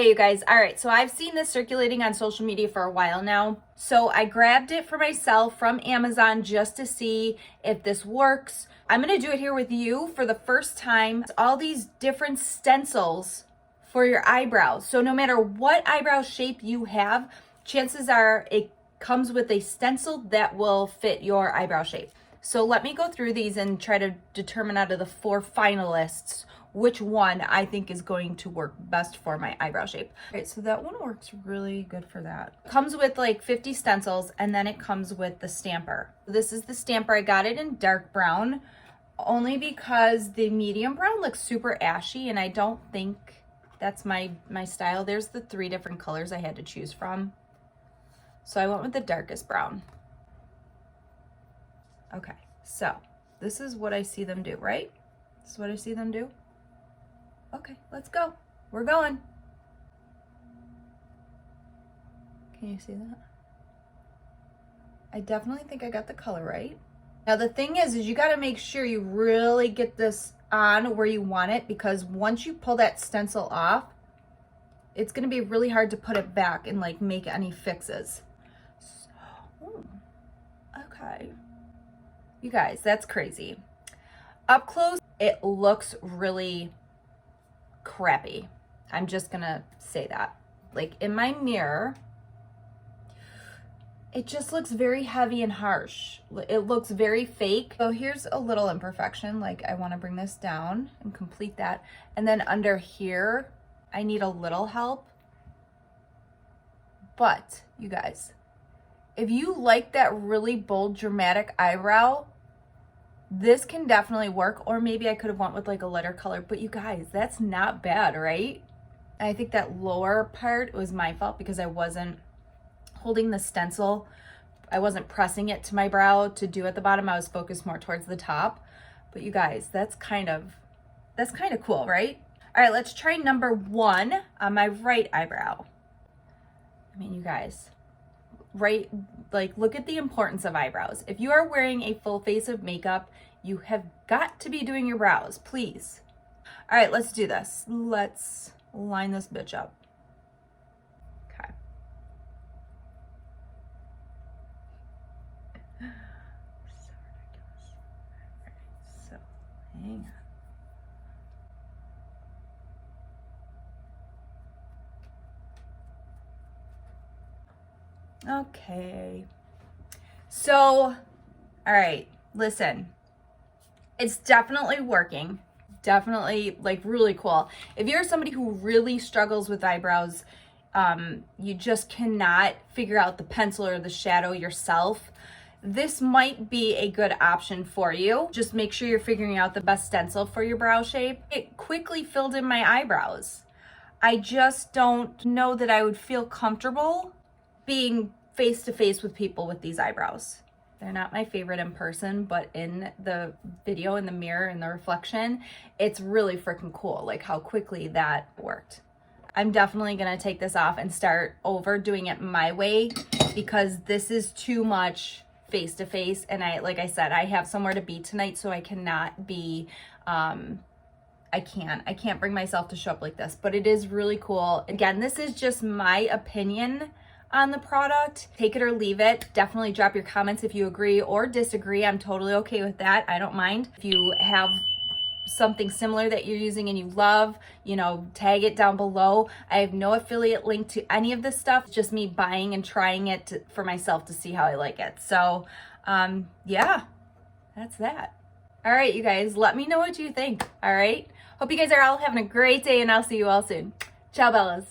Okay, you guys. All right, so I've seen this circulating on social media for a while now. So I grabbed it for myself from Amazon just to see if this works. I'm gonna do it here with you for the first time. It's all these different stencils for your eyebrows. So no matter what eyebrow shape you have, chances are it comes with a stencil that will fit your eyebrow shape. So let me go through these and try to determine out of the 4 finalists which one I think is going to work best for my eyebrow shape. All right, so that one works really good for that. Comes with like 50 stencils, and then it comes with the stamper. This is the stamper. I got it in dark brown only because the medium brown looks super ashy, and I don't think that's my style. There's the 3 different colors I had to choose from. So I went with the darkest brown. Okay, so this is what I see them do, right? This is what I see them do. Okay, let's go. We're going. Can you see that? I definitely think I got the color right. Now the thing is you got to make sure you really get this on where you want it, because once you pull that stencil off, it's going to be really hard to put it back and like make any fixes. So, okay. You guys, that's crazy. Up close, it looks really crappy. I'm just gonna say that. Like in my mirror, it just looks very heavy and harsh. It looks very fake. So here's a little imperfection. Like I want to bring this down and complete that. And then under here, I need a little help. But you guys, if you like that really bold, dramatic eyebrow, this can definitely work. Or maybe I could have went with like a lighter color, but you guys, that's not bad, right? I think that lower part was my fault because I wasn't holding the stencil. I wasn't pressing it to my brow to do at the bottom. I was focused more towards the top. But you guys, that's kind of cool, right? All right, let's try number 1 on my right eyebrow. I mean, you guys, right? Like, look at the importance of eyebrows. If you are wearing a full face of makeup, you have got to be doing your brows, please. All right, let's do this. Let's line this bitch up. Okay. So ridiculous. All right, so hang on. Okay. So, all right, listen. It's definitely working. Definitely like really cool. If you're somebody who really struggles with eyebrows, you just cannot figure out the pencil or the shadow yourself, this might be a good option for you. Just make sure you're figuring out the best stencil for your brow shape. It quickly filled in my eyebrows. I just don't know that I would feel comfortable being face to face with people with these eyebrows. They're not my favorite in person, but in the video, in the mirror, in the reflection, it's really freaking cool, like how quickly that worked. I'm definitely gonna take this off and start over doing it my way, because this is too much face to face. And like I said, I have somewhere to be tonight, so I cannot be, I can't bring myself to show up like this, but it is really cool. Again, this is just my opinion on the product. Take it or leave it. Definitely drop your comments if you agree or disagree. I'm totally okay with that. I don't mind. If you have something similar that you're using and you love, you know, tag it down below. I have no affiliate link to any of this stuff. It's just me buying and trying it for myself to see how I like it. So yeah, that's that. All right, you guys, let me know what you think. All right, hope you guys are all having a great day, and I'll see you all soon. Ciao, Bellas.